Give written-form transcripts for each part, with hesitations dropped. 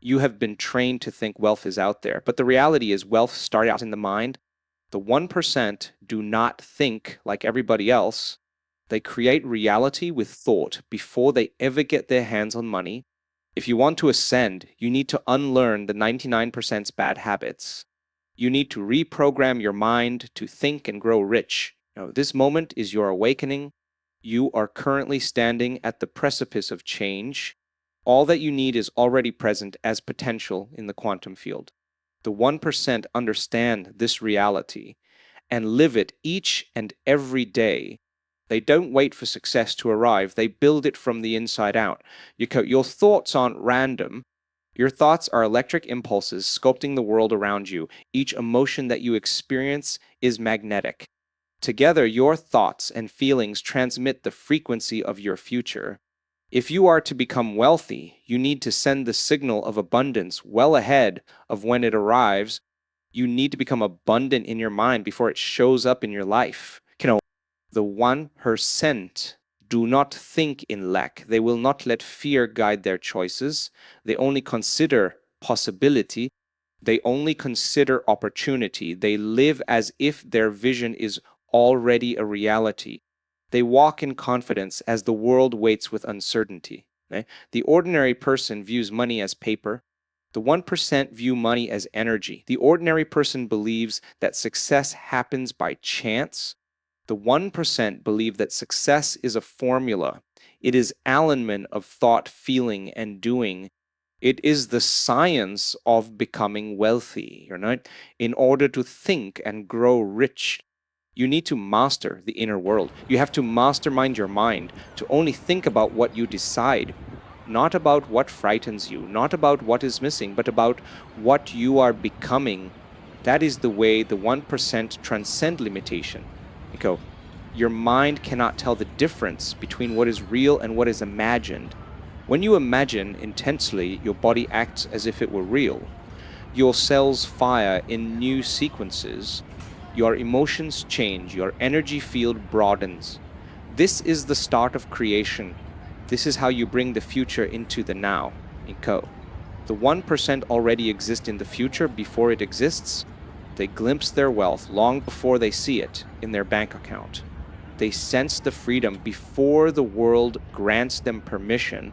you have been trained to think wealth is out there. But the reality is wealth started out in the mind. The 1% do not think like everybody else. They create reality with thought before they ever get their hands on money. If you want to ascend, you need to unlearn the 99%'s bad habits. You need to reprogram your mind to think and grow rich. This moment is your awakening. You are currently standing at the precipice of change. All that you need is already present as potential in the quantum field. The 1% understand this reality and live it each and every day. They don't wait for success to arrive. They build it from the inside out. Your thoughts aren't random. Your thoughts are electric impulses sculpting the world around you. Each emotion that you experience is magnetic. Together, your thoughts and feelings transmit the frequency of your future. If you are to become wealthy, you need to send the signal of abundance well ahead of when it arrives. You need to become abundant in your mind before it shows up in your life. The 1% do not think in lack. They will not let fear guide their choices. They only consider possibility. They only consider opportunity. They live as if their vision is already a reality. They walk in confidence as the world waits with uncertainty. Okay? The ordinary person views money as paper. The 1% view money as energy. The ordinary person believes that success happens by chance. The 1% believe that success is a formula. It is alignment of thought, feeling, and doing. It is the science of becoming wealthy, In order to think and grow rich, you need to master the inner world. You have to mastermind your mind to only think about what you decide, not about what frightens you, not about what is missing, but about what you are becoming. That is the way the 1% transcend limitation. Your mind cannot tell the difference between what is real and what is imagined. When you imagine intensely, your body acts as if it were real. Your cells fire in new sequences. Your emotions change. Your energy field broadens. This is the start of creation. This is how you bring the future into the now. The 1% already exist in the future before it exists. They glimpse their wealth long before they see it in their bank account. They sense the freedom before the world grants them permission.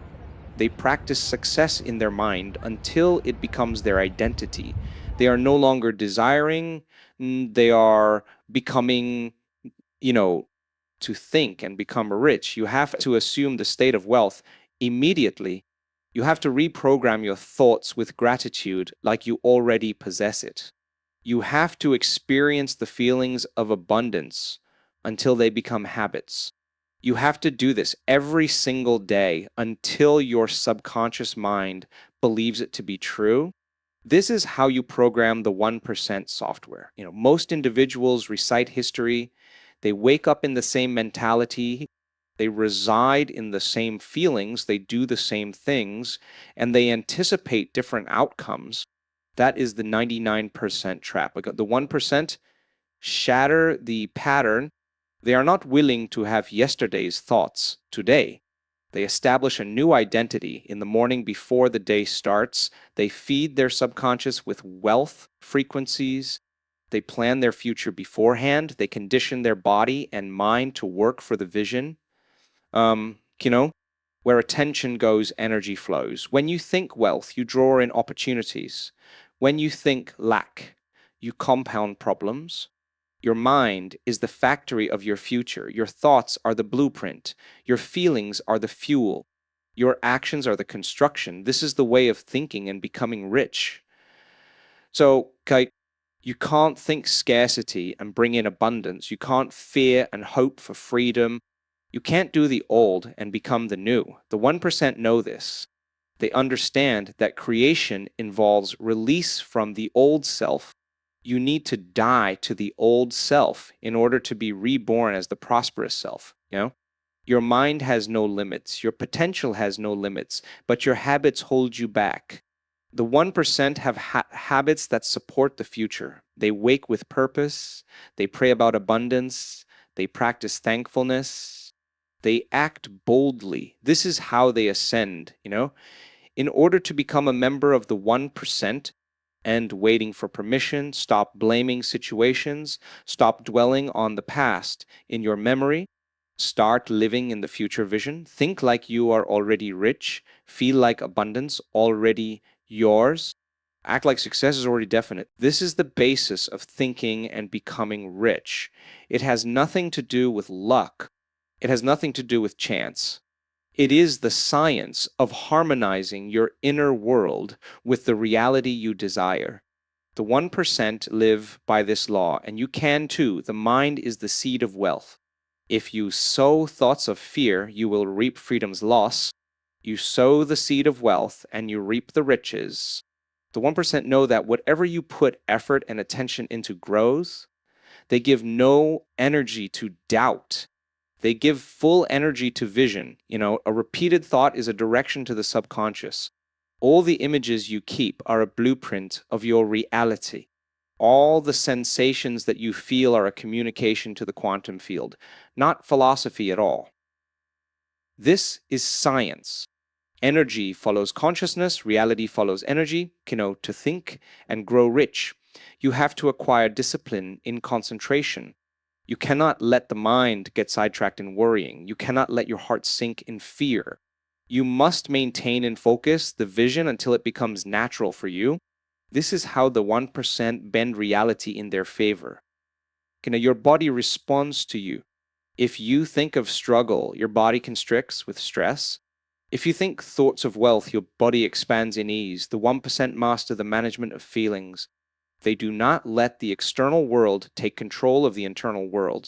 They practice success in their mind until it becomes their identity. They are no longer desiring, they are becoming, to think and become rich. You have to assume the state of wealth immediately. You have to reprogram your thoughts with gratitude like you already possess it. You have to experience the feelings of abundance until they become habits. You have to do this every single day until your subconscious mind believes it to be true. This is how you program the 1% software. Most individuals recite history. They wake up in the same mentality. They reside in the same feelings. They do the same things, and they anticipate different outcomes. That is the 99% trap. The 1% shatter the pattern. They are not willing to have yesterday's thoughts today. They establish a new identity in the morning before the day starts. They feed their subconscious with wealth frequencies. They plan their future beforehand. They condition their body and mind to work for the vision. Where attention goes, energy flows. When you think wealth, you draw in opportunities. When you think lack, you compound problems. Your mind is the factory of your future. Your thoughts are the blueprint. Your feelings are the fuel. Your actions are the construction. This is the way of thinking and becoming rich. So, you can't think scarcity and bring in abundance. You can't fear and hope for freedom. You can't do the old and become the new. The 1% know this. They understand that creation involves release from the old self. You need to die to the old self in order to be reborn as the prosperous self. Your mind has no limits. Your potential has no limits, but your habits hold you back. The 1% have habits that support the future. They wake with purpose. They pray about abundance. They practice thankfulness. They act boldly. This is how they ascend, In order to become a member of the 1%, end waiting for permission, stop blaming situations, stop dwelling on the past in your memory, start living in the future vision, think like you are already rich, feel like abundance already yours, act like success is already definite. This is the basis of thinking and becoming rich. It has nothing to do with luck. It has nothing to do with chance. It is the science of harmonizing your inner world with the reality you desire. The 1% live by this law, and you can too. The mind is the seed of wealth. If you sow thoughts of fear, you will reap freedom's loss. You sow the seed of wealth, and you reap the riches. The 1% know that whatever you put effort and attention into grows. They give no energy to doubt. They give full energy to vision. A repeated thought is a direction to the subconscious. All the images you keep are a blueprint of your reality. All the sensations that you feel are a communication to the quantum field, not philosophy at all. This is science. Energy follows consciousness, reality follows energy. To think and grow rich, you have to acquire discipline in concentration. You cannot let the mind get sidetracked in worrying. You cannot let your heart sink in fear. You must maintain and focus the vision until it becomes natural for you. This is how the 1% bend reality in their favor. Your body responds to you. If you think of struggle, your body constricts with stress. If you think thoughts of wealth, your body expands in ease. The 1% master the management of feelings. They do not let the external world take control of the internal world.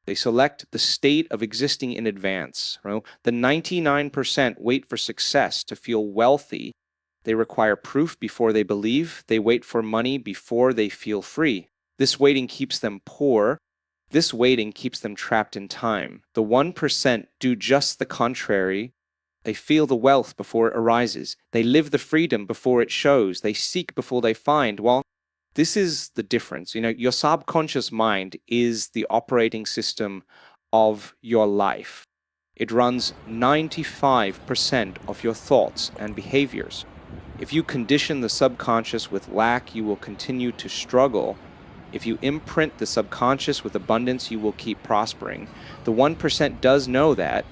They select the state of existing in advance. The 99% wait for success to feel wealthy. They require proof before they believe. They wait for money before they feel free. This waiting keeps them poor. This waiting keeps them trapped in time. The 1% do just the contrary. They feel the wealth before it arises. They live the freedom before it shows. They seek before they find. Well, this is the difference. Your subconscious mind is the operating system of your life. It runs 95% of your thoughts and behaviors. If you condition the subconscious with lack, you will continue to struggle. If you imprint the subconscious with abundance, you will keep prospering. The 1% does know that.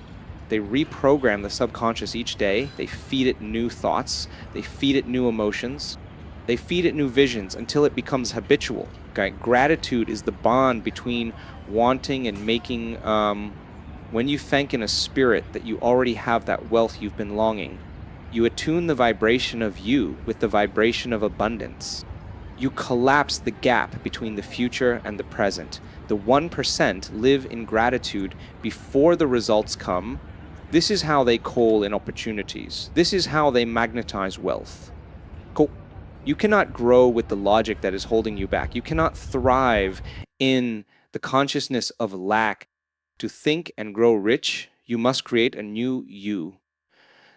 They reprogram the subconscious each day. They feed it new thoughts. They feed it new emotions. They feed it new visions until it becomes habitual. Gratitude is the bond between wanting and making. When you thank in a spirit that you already have that wealth you've been longing, you attune the vibration of you with the vibration of abundance. You collapse the gap between the future and the present. The 1% live in gratitude before the results come. This is how they call in opportunities. This is how they magnetize wealth. You cannot grow with the logic that is holding you back. You cannot thrive in the consciousness of lack. To think and grow rich, you must create a new you.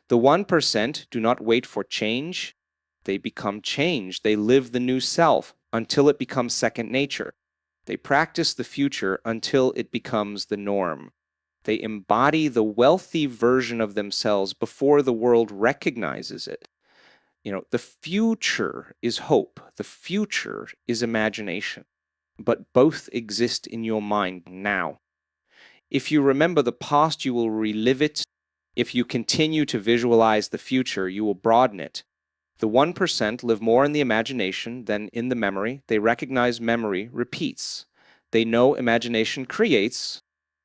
The 1% do not wait for change. They become change. They live the new self until it becomes second nature. They practice the future until it becomes the norm. They embody the wealthy version of themselves before the world recognizes it. The future is hope. The future is imagination. But both exist in your mind now. If you remember the past, you will relive it. If you continue to visualize the future, you will broaden it. The 1% live more in the imagination than in the memory. They recognize memory repeats. They know imagination creates,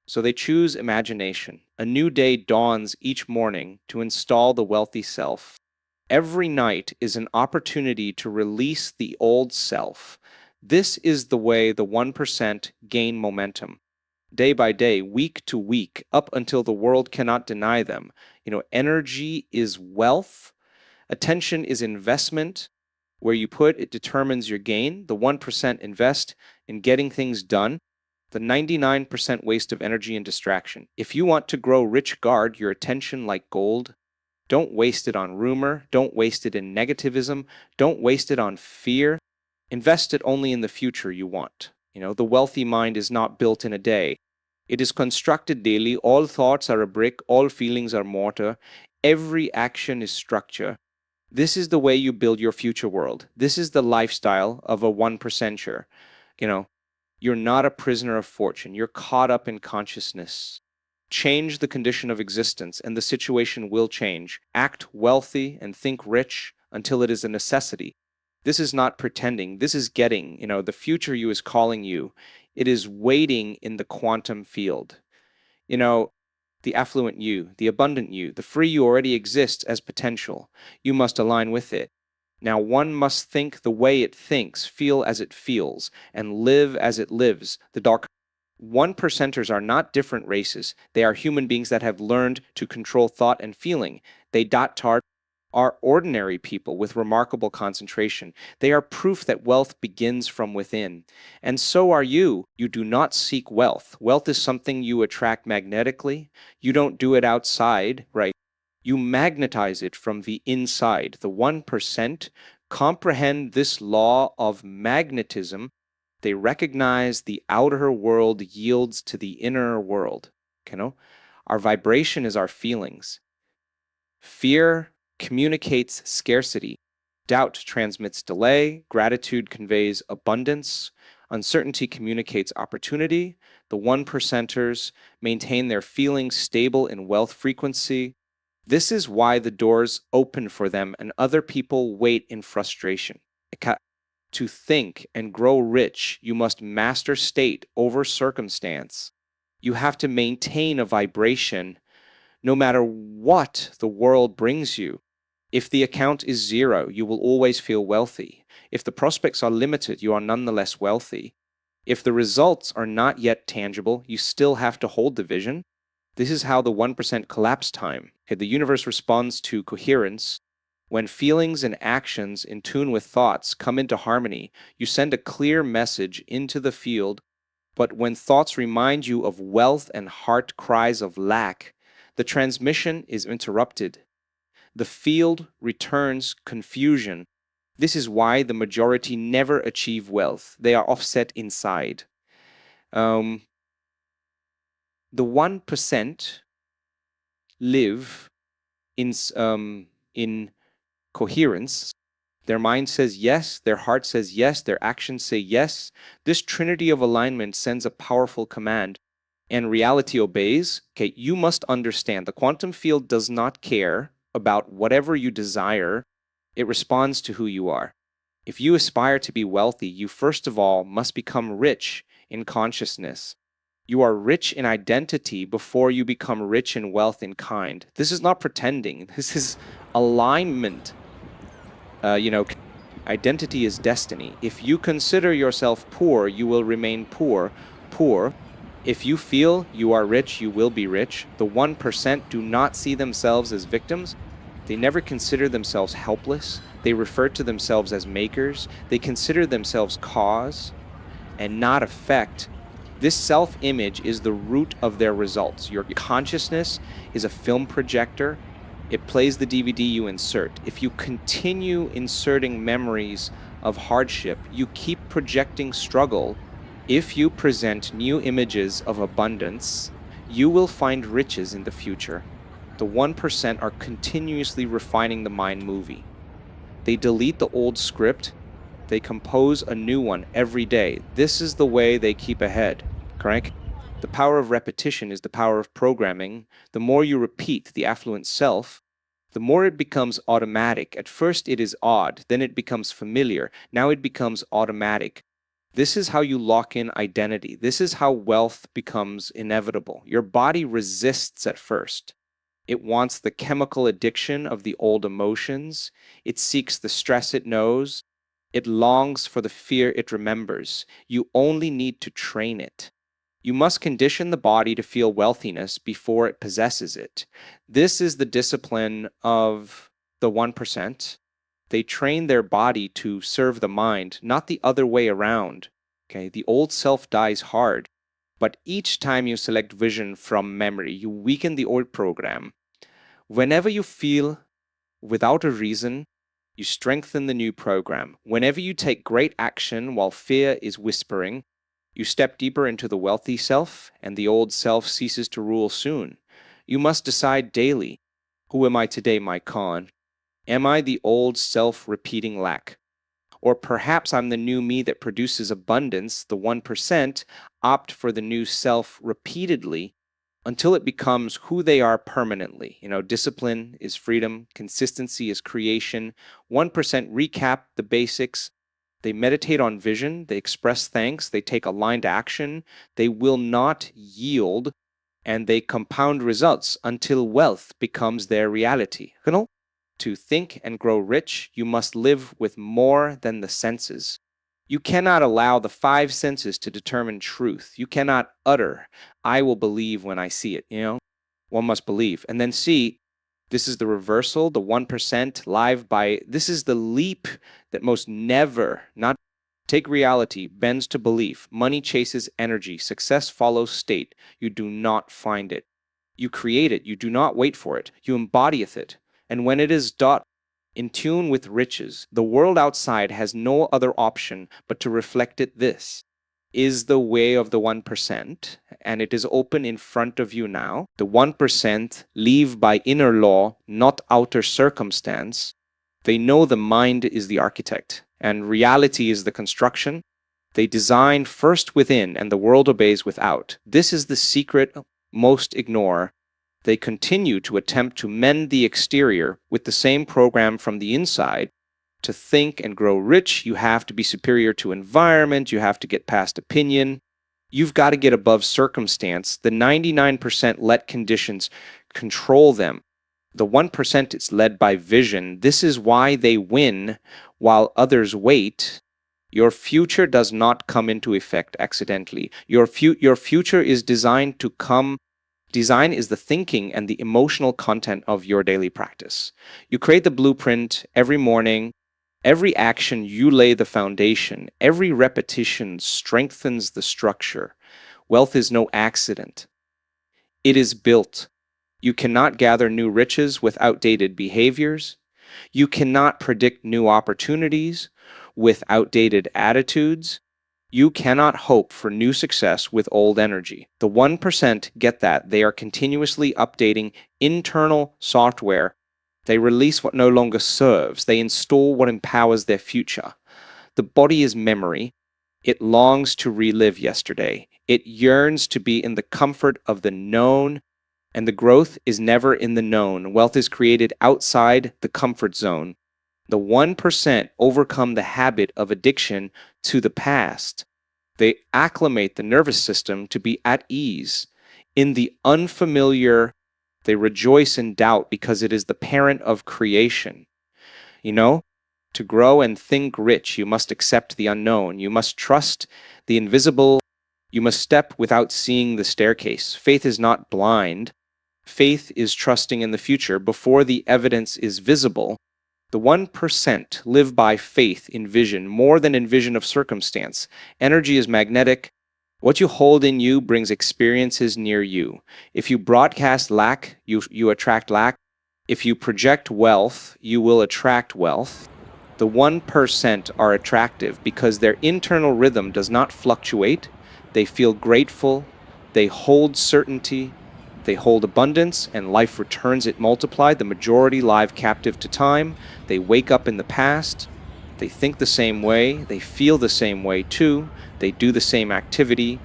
so they choose imagination. A new day dawns each morning to install the wealthy self. Every night is an opportunity to release the old self. This is the way the 1% gain momentum. Day by day, week to week, up until the world cannot deny them. Energy is wealth. Attention is investment. Where you put, it determines your gain. The 1% invest in getting things done. The 99% waste of energy and distraction. If you want to grow rich, guard your attention like gold. Don't waste it on rumor. Don't waste it in negativism. Don't waste it on fear. Invest it only in the future you want. The wealthy mind is not built in a day. It is constructed daily. All thoughts are a brick. All feelings are mortar. Every action is structure. This is the way you build your future world. This is the lifestyle of a 1%er. You know, you're not a prisoner of fortune. You're caught up in consciousness. Change the condition of existence, and the situation will change. Act wealthy and think rich until it is a necessity. This is not pretending. This is getting. The future you is calling you. It is waiting in the quantum field. You know, the affluent you, the abundant you, the free you already exists as potential. You must align with it. Now, one must think the way it thinks, feel as it feels, and live as it lives. The dark 1%ers are not different races. They are human beings that have learned to control thought and feeling. They are ordinary people with remarkable concentration. They are proof that wealth begins from within. And so are you. You do not seek wealth. Wealth is something you attract magnetically. You don't do it outside, right? You magnetize it from the inside. The 1% comprehend this law of magnetism. They recognize the outer world yields to the inner world. Our vibration is our feelings. Fear communicates scarcity. Doubt transmits delay. Gratitude conveys abundance. Uncertainty communicates opportunity. The 1%ers maintain their feelings stable in wealth frequency. This is why the doors open for them and other people wait in frustration. To think and grow rich, you must master state over circumstance. You have to maintain a vibration no matter what the world brings you. If the account is zero, you will always feel wealthy. If the prospects are limited, you are nonetheless wealthy. If the results are not yet tangible, you still have to hold the vision. This is how the 1% collapse time. The universe responds to coherence. When feelings and actions in tune with thoughts come into harmony, you send a clear message into the field. But when thoughts remind you of wealth and heart cries of lack, the transmission is interrupted. The field returns confusion. This is why the majority never achieve wealth. They are offset inside. The 1% live in coherence. Their mind says yes, their heart says yes, their actions say yes. This trinity of alignment sends a powerful command, and reality obeys. Okay, you must understand the quantum field does not care about whatever you desire. It responds to who you are. If you aspire to be wealthy, you first of all must become rich in consciousness. You are rich in identity before you become rich in wealth in kind. This is not pretending. This is alignment. Identity is destiny. If you consider yourself poor, you will remain poor. If you feel you are rich, you will be rich. The 1% do not see themselves as victims. They never consider themselves helpless. They refer to themselves as makers. They consider themselves cause and not effect. This self-image is the root of their results. Your consciousness is a film projector. It plays the DVD you insert. If you continue inserting memories of hardship, you keep projecting struggle. If you present new images of abundance, you will find riches in the future. The 1% are continuously refining the mind movie. They delete the old script. They compose a new one every day. This is the way they keep ahead, correct? The power of repetition is the power of programming. The more you repeat the affluent self, the more it becomes automatic. At first it is odd, then it becomes familiar. Now it becomes automatic. This is how you lock in identity. This is how wealth becomes inevitable. Your body resists at first. It wants the chemical addiction of the old emotions. It seeks the stress it knows. It longs for the fear it remembers. You only need to train it. You must condition the body to feel wealthiness before it possesses it. This is the discipline of the 1%. They train their body to serve the mind, not the other way around. Okay, the old self dies hard, but each time you select vision from memory, you weaken the old program. Whenever you feel without a reason, you strengthen the new program. Whenever you take great action while fear is whispering, you step deeper into the wealthy self, and the old self ceases to rule soon. You must decide daily, who am I today, my Khan? Am I the old self-repeating lack? Or perhaps I'm the new me that produces abundance, the 1%, opt for the new self repeatedly until it becomes who they are permanently. Discipline is freedom, consistency is creation. 1% recap the basics. They meditate on vision, they express thanks, they take aligned action, they will not yield, and they compound results until wealth becomes their reality. To think and grow rich, you must live with more than the senses. You cannot allow the five senses to determine truth. You cannot utter, I will believe when I see it. One must believe. And then see, this is the reversal, the 1% live by, this is the leap that most never, not take reality, bends to belief. Money chases energy. Success follows state. You do not find it. You create it. You do not wait for it. You embodieth it. And when it is in tune with riches, the world outside has no other option but to reflect it. This is the way of the 1%, and it is open in front of you now. The 1% live by inner law, not outer circumstance. They know the mind is the architect, and reality is the construction. They design first within, and the world obeys without. This is the secret most ignore. They continue to attempt to mend the exterior with the same program from the inside. To think and grow rich, you have to be superior to environment, you have to get past opinion, you've got to get above circumstance. The 99% let conditions control them. The 1% is led by vision. This is why they win while others wait. Your future does not come into effect accidentally. Your future is designed to come. Design is the thinking and the emotional content of your daily practice. You create the blueprint every morning. Every action, you lay the foundation. Every repetition strengthens the structure. Wealth is no accident. It is built. You cannot gather new riches with outdated behaviors. You cannot predict new opportunities with outdated attitudes. You cannot hope for new success with old energy. The 1% get that. They are continuously updating internal software. They release what no longer serves. They install what empowers their future. The body is memory. It longs to relive yesterday. It yearns to be in the comfort of the known, and the growth is never in the known. Wealth is created outside the comfort zone. The 1% overcome the habit of addiction to the past. They acclimate the nervous system to be at ease. In the unfamiliar, they rejoice in doubt because it is the parent of creation. To grow and think rich, you must accept the unknown. You must trust the invisible. You must step without seeing the staircase. Faith is not blind. Faith is trusting in the future before the evidence is visible. The 1% live by faith in vision more than in vision of circumstance. Energy is magnetic. What you hold in you brings experiences near you. If you broadcast lack, you attract lack. If you project wealth, you will attract wealth. The 1% are attractive because their internal rhythm does not fluctuate. They feel grateful. They hold certainty. They hold abundance, and life returns it multiplied. The majority live captive to time. They wake up in the past. They think the same way. They feel the same way too. They do the same activity.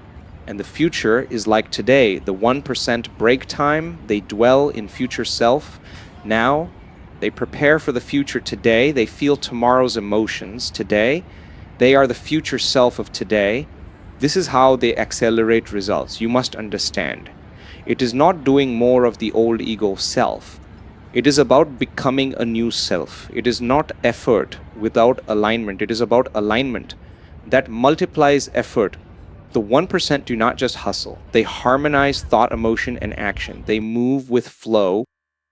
And the future is like today. The 1% break time. They dwell in future self. Now, they prepare for the future today. They feel tomorrow's emotions today. They are the future self of today. This is how they accelerate results. You must understand. It is not doing more of the old ego self. It is about becoming a new self. It is not effort without alignment. It is about alignment that multiplies effort. The 1% do not just hustle. They harmonize thought, emotion, and action. They move with flow.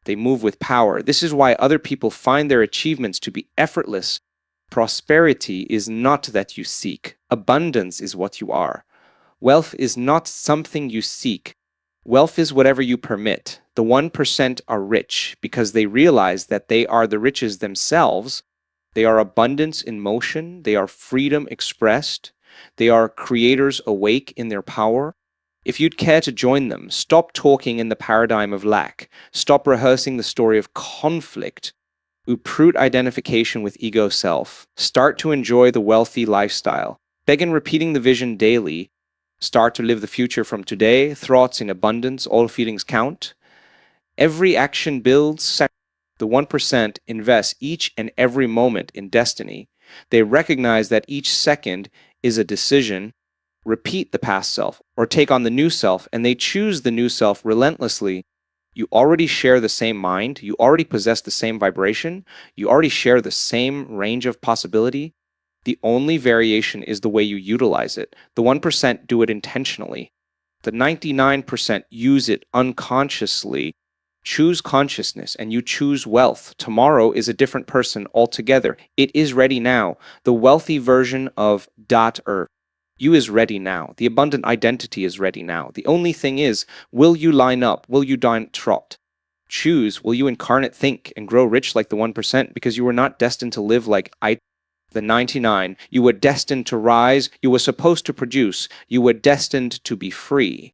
They move with power. This is why other people find their achievements to be effortless. Prosperity is not that you seek. Abundance is what you are. Wealth is not something you seek. Wealth is whatever you permit. The 1% are rich because they realize that they are the riches themselves. They are abundance in motion. They are freedom expressed. They are creators awake in their power. If you'd care to join them, stop talking in the paradigm of lack. Stop rehearsing the story of conflict. Uproot identification with ego self. Start to enjoy the wealthy lifestyle. Begin repeating the vision daily. Start to live the future from today. Thoughts in abundance. All feelings count. Every action builds. The 1% invest each and every moment in destiny. They recognize that each second is a decision. Repeat the past self or take on the new self, and they choose the new self relentlessly. You already share the same mind. You already possess the same vibration. You already share the same range of possibility. The only variation is the way you utilize it. The 1% do it intentionally. The 99% use it unconsciously. Choose consciousness and you choose wealth. Tomorrow is a different person altogether. It is ready now. The wealthy version of Earth. You is ready now. The abundant identity is ready now. The only thing is, will you line up? Will you trot? Choose, will you incarnate, think, and grow rich like the 1%? Because you were not destined to live like the 99. You were destined to rise. You were supposed to produce. You were destined to be free.